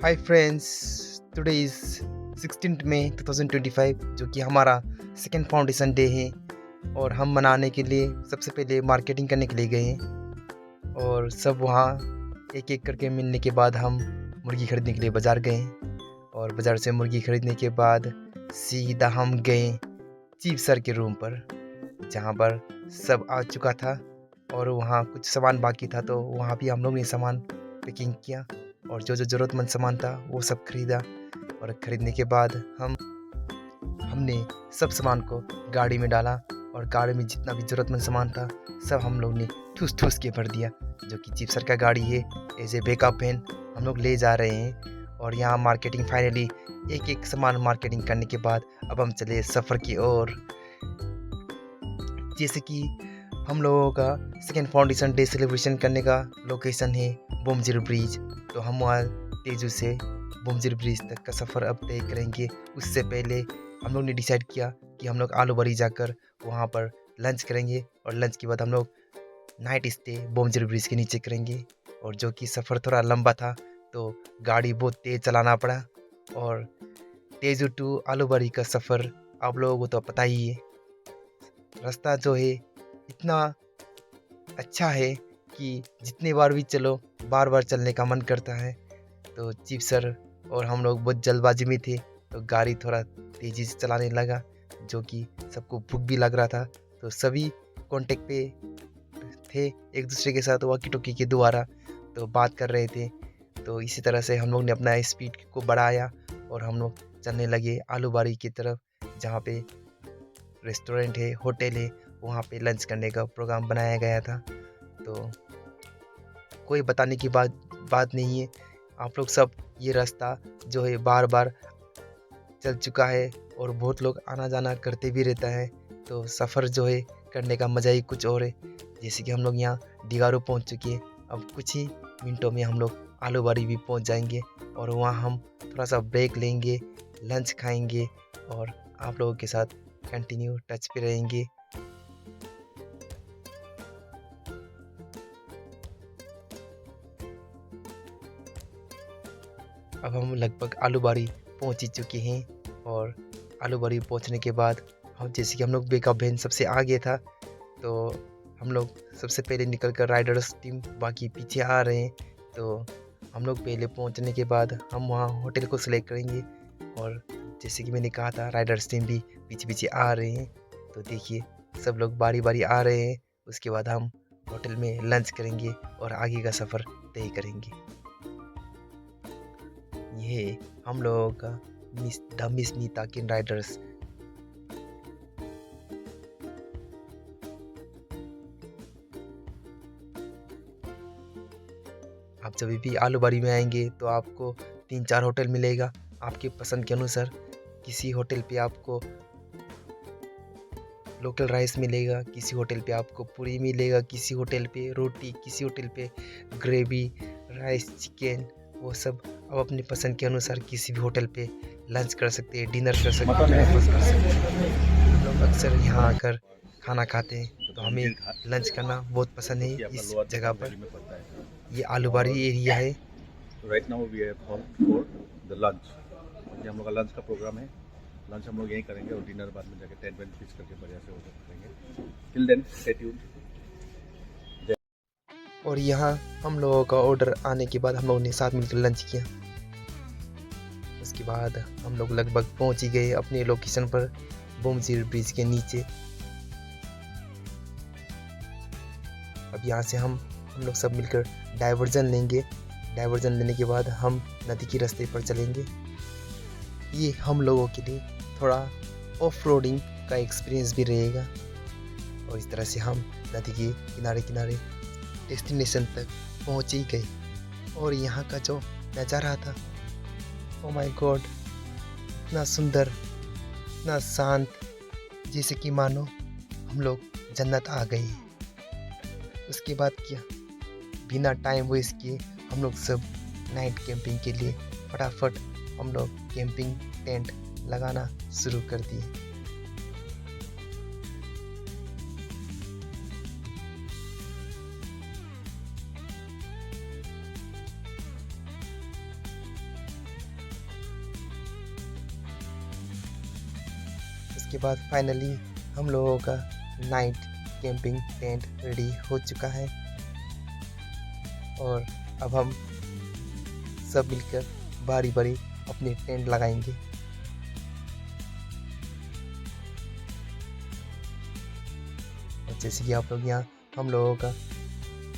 Hi friends, today is 16 मई 2025 जो कि हमारा सेकेंड फाउंडेशन डे है। और हम मनाने के लिए सबसे पहले मार्केटिंग करने के लिए गए हैं और सब वहाँ एक एक करके मिलने के बाद हम मुर्गी खरीदने के लिए बाज़ार गए। और बाज़ार से मुर्गी खरीदने के बाद सीधा हम गए चीफ सर के रूम पर, जहाँ पर सब आ चुका था और वहाँ कुछ सामान बाकी था, तो वहाँ भी हम लोग ने सामान पैकिंग किया और जो जो ज़रूरतमंद सामान था वो सब खरीदा। और खरीदने के बाद हमने सब सामान को गाड़ी में डाला और गाड़ी में जितना भी ज़रूरतमंद सामान था सब हम लोग ने ठूस ठूस के भर दिया, जो कि चीफ सर का गाड़ी है। एज ए बैकअप वैन हम लोग ले जा रहे हैं। और यहाँ मार्केटिंग फाइनली एक एक सामान मार्केटिंग करने के बाद अब हम चले सफ़र की ओर। जैसे कि हम लोगों का सेकेंड फाउंडेशन डे सेलिब्रेशन करने का लोकेशन है बोमजीर ब्रिज, तो हम वहाँ तेजू से बोमजीर ब्रिज तक का सफ़र अब तय करेंगे। उससे पहले हम लोग ने डिसाइड किया कि हम लोग आलू बरी जाकर वहाँ पर लंच करेंगे और लंच के बाद हम लोग नाइट स्टे बोमजीर ब्रिज के नीचे करेंगे। और जो कि सफ़र थोड़ा लंबा था तो गाड़ी बहुत तेज़ चलाना पड़ा। और तेजू टू आलू बरी का सफ़र आप लोगों को तो पता ही है, रास्ता जो है इतना अच्छा है कि जितने बार भी चलो बार बार चलने का मन करता है। तो चीफ सर और हम लोग बहुत जल्दबाजी में थे तो गाड़ी थोड़ा तेज़ी से चलाने लगा, जो कि सबको भूख भी लग रहा था। तो सभी कांटेक्ट पे थे एक दूसरे के साथ वॉकी टॉकी के द्वारा, तो बात कर रहे थे। तो इसी तरह से हम लोग ने अपना स्पीड को बढ़ाया और हम लोग चलने लगे आलू बारी की तरफ, जहाँ पे रेस्टोरेंट है, होटल है, वहाँ पे लंच करने का प्रोग्राम बनाया गया था। तो कोई बताने की बात नहीं है, आप लोग सब ये रास्ता जो है बार बार चल चुका है और बहुत लोग आना जाना करते भी रहता है। तो सफ़र जो है करने का मज़ा ही कुछ और है। जैसे कि हम लोग यहाँ डिगारू पहुँच चुके हैं, अब कुछ ही मिनटों में हम लोग आलू बारी भी पहुँच जाएंगे और वहाँ हम थोड़ा सा ब्रेक लेंगे, लंच खाएंगे और आप लोगों के साथ कंटिन्यू टच पे रहेंगे। अब हम लगभग आलू बारी पहुँच ही चुके हैं और आलू बारी पहुँचने के बाद जैसे कि हम लोग बैकअप वैन सबसे आगे था, तो हम लोग सबसे पहले निकल कर राइडर्स टीम बाकी पीछे आ रहे हैं। तो हम लोग पहले पहुँचने के बाद हम वहाँ होटल को सिलेक्ट करेंगे और जैसे कि मैंने कहा था राइडर्स टीम भी पीछे पीछे आ रहे हैं। तो देखिए सब लोग बारी बारी आ रहे हैं। उसके बाद हम होटल में लंच करेंगे और आगे का सफ़र तय करेंगे। ये हम लोगों का मिस नीता किन राइडर्स। आप जब भी आलू बारी में आएंगे तो आपको 3-4 होटल मिलेगा आपके पसंद के अनुसार। किसी होटल पे आपको लोकल राइस मिलेगा, किसी होटल पे आपको पूरी मिलेगा, किसी होटल पे रोटी, किसी होटल पे ग्रेवी, राइस, चिकन, वो सब आप अपनी पसंद के अनुसार किसी भी होटल पे लंच कर सकते हैं, डिनर कर सकते हैं, ब्रेकफास्ट कर सकते हैं। हम लोग अक्सर यहाँ आकर खाना खाते हैं, तो हमें लंच करना बहुत पसंद है इस जगह पर। ये आलू बारी एरिया है। Right now we have call for the lunch. ये हम लोग का लंच का प्रोग्राम है। लंच हम लोग यहीं करेंगे और डिनर बाद में जाके टेंट वेंट फिक्स करके बढ़िया से वो सब करेंगे। Till then stay tuned. और यहाँ हम लोगों का ऑर्डर आने के बाद हम लोगों ने साथ मिलकर लंच किया। उसके बाद हम लोग लगभग पहुँच ही गए अपने लोकेशन पर बोमजीर ब्रिज के नीचे। अब यहाँ से हम लोग सब मिलकर डाइवर्जन लेंगे। डाइवर्जन लेने के बाद हम नदी के रास्ते पर चलेंगे। ये हम लोगों के लिए थोड़ा ऑफ रोडिंग का एक्सपीरियंस भी रहेगा। और इस तरह से हम नदी के किनारे किनारे डेस्टिनेशन तक पहुँच ही गए। और यहाँ का जो नज़ारा था, ओ माय गॉड, इतना सुंदर, इतना शांत, जैसे कि मानो हम लोग जन्नत आ गए। उसके बाद क्या, बिना टाइम वेस्ट किए हम लोग सब नाइट कैंपिंग के लिए फटाफट हम लोग कैंपिंग टेंट लगाना शुरू कर दिए। उसके बाद फाइनली हम लोगों का नाइट कैंपिंग टेंट रेडी हो चुका है और अब हम सब मिलकर बारी बारी अपने टेंट लगाएंगे। और जैसे कि आप लोग यहाँ हम लोगों का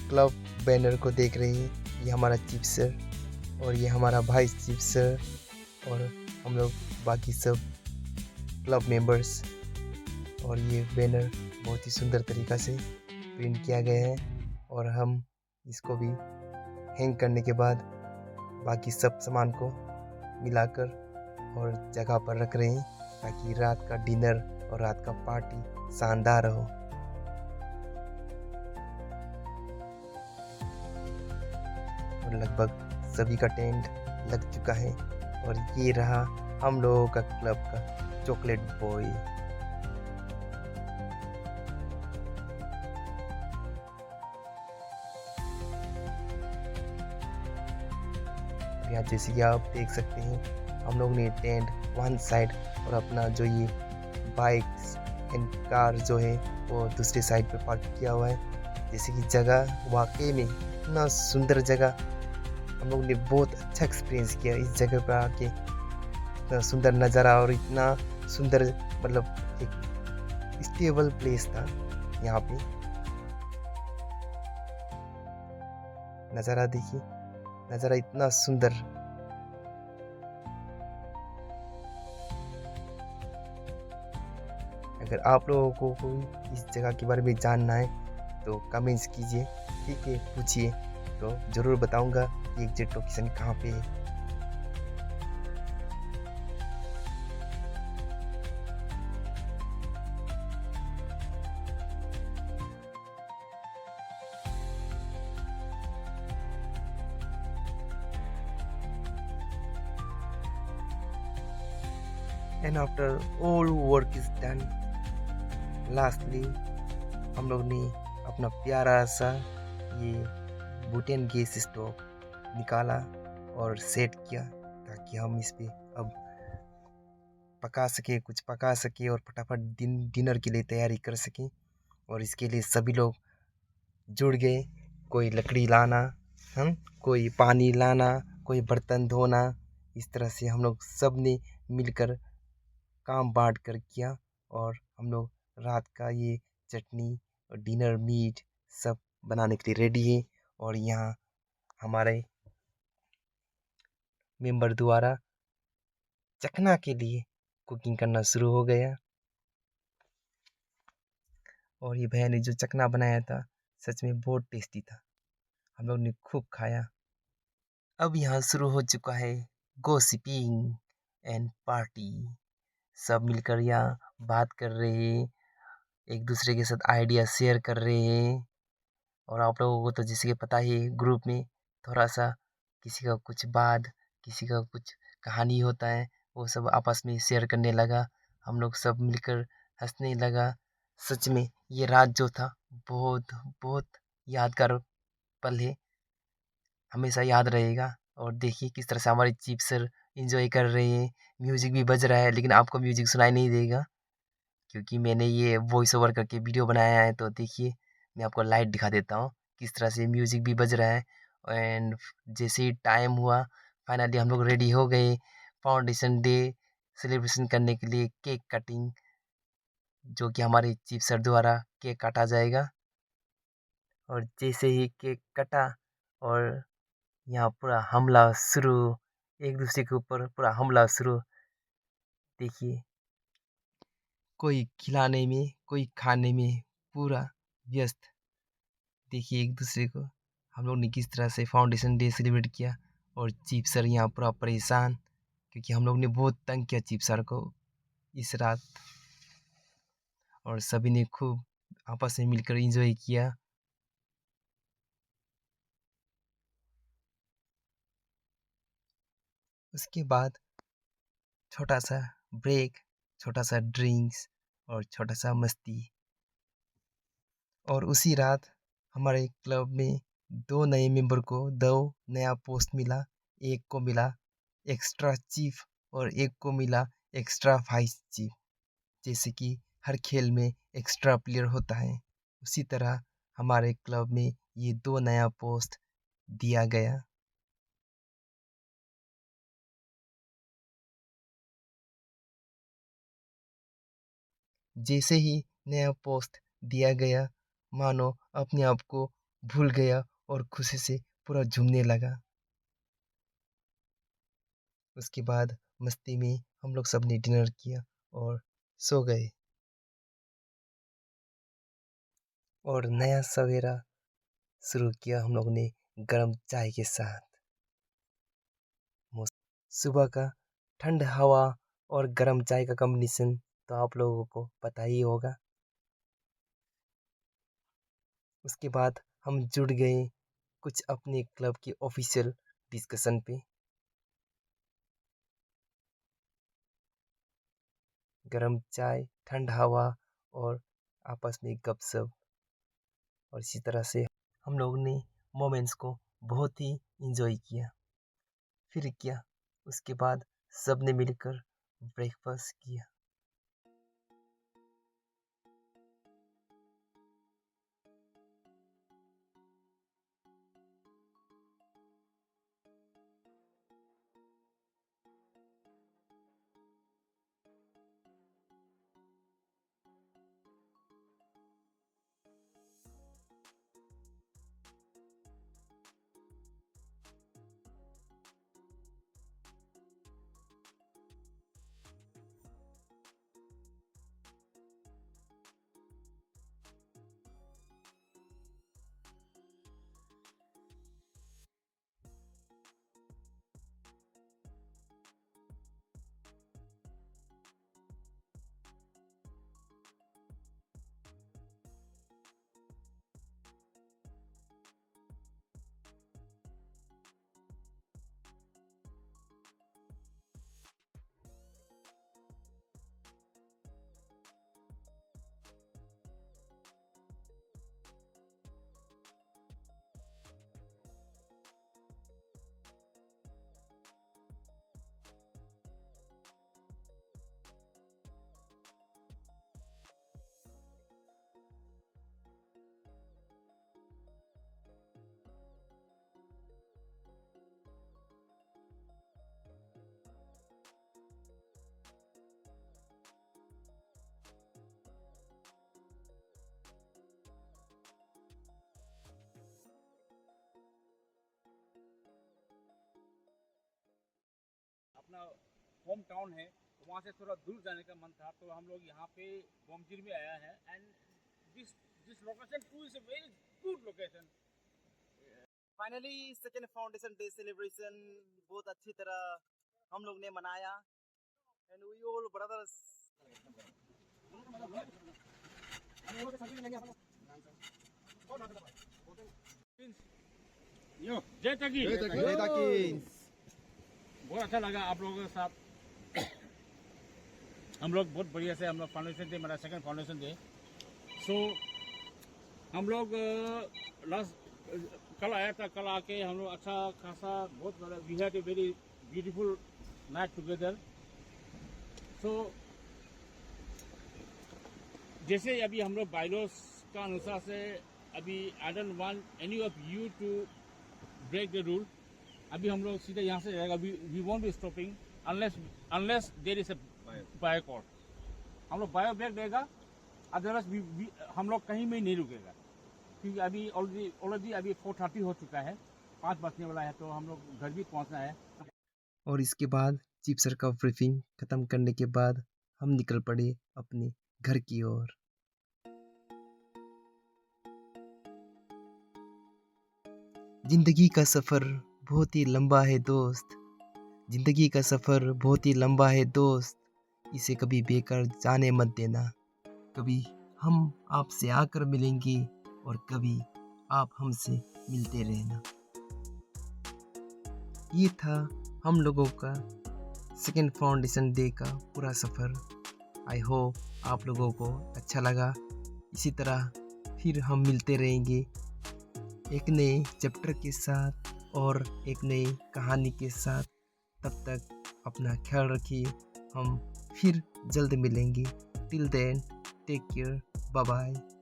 क्लब बैनर को देख रहे हैं, ये हमारा चीफ सर और ये हमारा वाइस चीफ सर और हम लोग बाकी सब क्लब मेंबर्स। और ये बैनर बहुत ही सुंदर तरीक़ा से प्रिंट किया गया है और हम इसको भी हैंग करने के बाद बाकी सब सामान को मिलाकर और जगह पर रख रहे हैं ताकि रात का डिनर और रात का पार्टी शानदार हो। और लगभग सभी का टेंट लग चुका है और ये रहा हम लोगों का क्लब का चॉकलेट बॉय। यहाँ जैसे कि आप देख सकते हैं हम लोग ने टेंट वन साइड और अपना जो ये बाइक्स एंड कार जो है वो दूसरी साइड पे पार्क किया हुआ है। जैसे कि जगह वाकई में इतना सुंदर जगह, हम लोग ने बहुत अच्छा एक्सपीरियंस किया इस जगह पर आके। इतना सुंदर नज़ारा और इतना सुंदर मतलब एक स्टेबल प्लेस था यहाँ पे। नज़ारा देखिए, नज़ारा इतना सुंदर। अगर आप लोगों को कोई इस जगह के बारे में जानना है तो कमेंट्स कीजिए, ठीक है, पूछिए, तो ज़रूर बताऊंगा कि एग्जैक्ट लोकेशन कहाँ पे है। And after all work is done, lastly हम लोग ने अपना प्यारा सा ये बुटेन गैस स्टोव निकाला और सेट किया ताकि हम इस पे अब कुछ पका सके और फटाफट डिनर के लिए तैयारी कर सकें। और इसके लिए सभी लोग जुड़ गए, कोई लकड़ी लाना, कोई पानी लाना, कोई बर्तन धोना। इस तरह से हम लोग सब ने मिलकर काम बांट कर किया और हम लोग रात का ये चटनी और डिनर मीट सब बनाने के लिए रेडी है। और यहाँ हमारे मेंबर द्वारा चखना के लिए कुकिंग करना शुरू हो गया। और ये भैया ने जो चखना बनाया था सच में बहुत टेस्टी था, हम लोग ने खूब खाया। अब यहाँ शुरू हो चुका है गॉसिपिंग एंड पार्टी। सब मिलकर यहाँ बात कर रहे हैं, एक दूसरे के साथ आइडिया शेयर कर रहे हैं। और आप लोगों को तो जैसे कि पता ही ग्रुप में थोड़ा सा किसी का कुछ बात, किसी का कुछ कहानी होता है, वो सब आपस में शेयर करने लगा। हम लोग सब मिलकर हंसने लगा। सच में ये रात जो था बहुत बहुत यादगार पल है, हमेशा याद रहेगा। और देखिए किस तरह से हमारे चीफ सर इंजॉय कर रहे हैं, म्यूजिक भी बज रहा है लेकिन आपको म्यूजिक सुनाई नहीं देगा क्योंकि मैंने ये वॉइस ओवर करके वीडियो बनाया है। तो देखिए मैं आपको लाइव दिखा देता हूँ किस तरह से म्यूजिक भी बज रहा है। एंड जैसे ही टाइम हुआ फाइनली हम लोग रेडी हो गए फाउंडेशन डे सेलिब्रेशन करने के लिए केक कटिंग, जो कि हमारे चीफ सर द्वारा केक काटा जाएगा। और जैसे ही केक कटा और यहाँ पूरा हमला शुरू, एक दूसरे के ऊपर पूरा हमला शुरू। देखिए कोई खिलाने में कोई खाने में पूरा व्यस्त। देखिए एक दूसरे को हम लोग ने किस तरह से फाउंडेशन डे सेलिब्रेट किया। और चीफ सर यहाँ पूरा परेशान क्योंकि हम लोग ने बहुत तंग किया चीफ सर को इस रात। और सभी ने खूब आपस में मिलकर एंजॉय किया। उसके बाद छोटा सा ब्रेक, छोटा सा ड्रिंक्स और छोटा सा मस्ती। और उसी रात हमारे क्लब में 2 नए मेंबर को 2 नया पोस्ट मिला। एक को मिला एक्स्ट्रा चीफ और एक को मिला एक्स्ट्रा वाइस चीफ। जैसे कि हर खेल में एक्स्ट्रा प्लेयर होता है, उसी तरह हमारे क्लब में ये 2 नया पोस्ट दिया गया। जैसे ही नया पोस्ट दिया गया, मानो अपने आप को भूल गया और खुशी से पूरा झूमने लगा। उसके बाद मस्ती में हम लोग सब ने डिनर किया और सो गए। और नया सवेरा शुरू किया हम लोग ने गरम चाय के साथ। सुबह का ठंड हवा और गरम चाय का कॉम्बिनेशन तो आप लोगों को पता ही होगा। उसके बाद हम जुड़ गए कुछ अपने क्लब की ऑफिशियल डिस्कशन पे। गरम चाय, ठंड हवा और आपस में गपशप, और इसी तरह से हम लोगों ने मोमेंट्स को बहुत ही इंजॉय किया। फिर क्या, उसके बाद सब ने मिलकर ब्रेकफास्ट किया। अपना होम टाउन है, तो वहाँ से थोड़ा दूर जाने का मन था, तो हम लोग यहाँ पे बोमजिर में आया है। And this this location two is a very good location. Finally second foundation day celebration बहुत अच्छी तरह हम लोग ने मनाया। एंड वी ऑल ब्रदर्स जय तकी, बहुत अच्छा लगा आप लोगों के साथ। हम लोग बहुत बढ़िया से हम लोग फाउंडेशन डे मेरा सेकंड फाउंडेशन डे। सो हम लोग लास्ट कल आया था, कल आके हम लोग अच्छा खासा बहुत बड़ा we had a very beautiful night together. So जैसे अभी हम लोग बाइलॉस का अनुसार से अभी I don't want any of you to break the rule. अभी हम लोग सीधे यहाँ से जाएगा, we won't be stopping unless there is a bio court. हम लोग बायो ब्रेक देगा, अदरवाइज हम लोग कहीं में नहीं रुकेगा, क्योंकि अभी ऑलरेडी अभी 4:30 हो चुका है, 5 बजने वाला है, तो हम लोग घर भी पहुँचना है। और इसके बाद चीफ सर का ब्रीफिंग खत्म करने के बाद हम निकल पड़े अपने घर की ओर। जिंदगी का सफर बहुत ही लंबा है दोस्त, जिंदगी का सफर बहुत ही लंबा है दोस्त, इसे कभी बेकार जाने मत देना। कभी हम आपसे आकर मिलेंगे और कभी आप हमसे मिलते रहना। ये था हम लोगों का सेकेंड फाउंडेशन डे का पूरा सफ़र। आई होप आप लोगों को अच्छा लगा। इसी तरह फिर हम मिलते रहेंगे एक नए चैप्टर के साथ और एक नई कहानी के साथ। तब तक अपना ख्याल रखिए, हम फिर जल्द मिलेंगे। Till then, take care. Bye bye.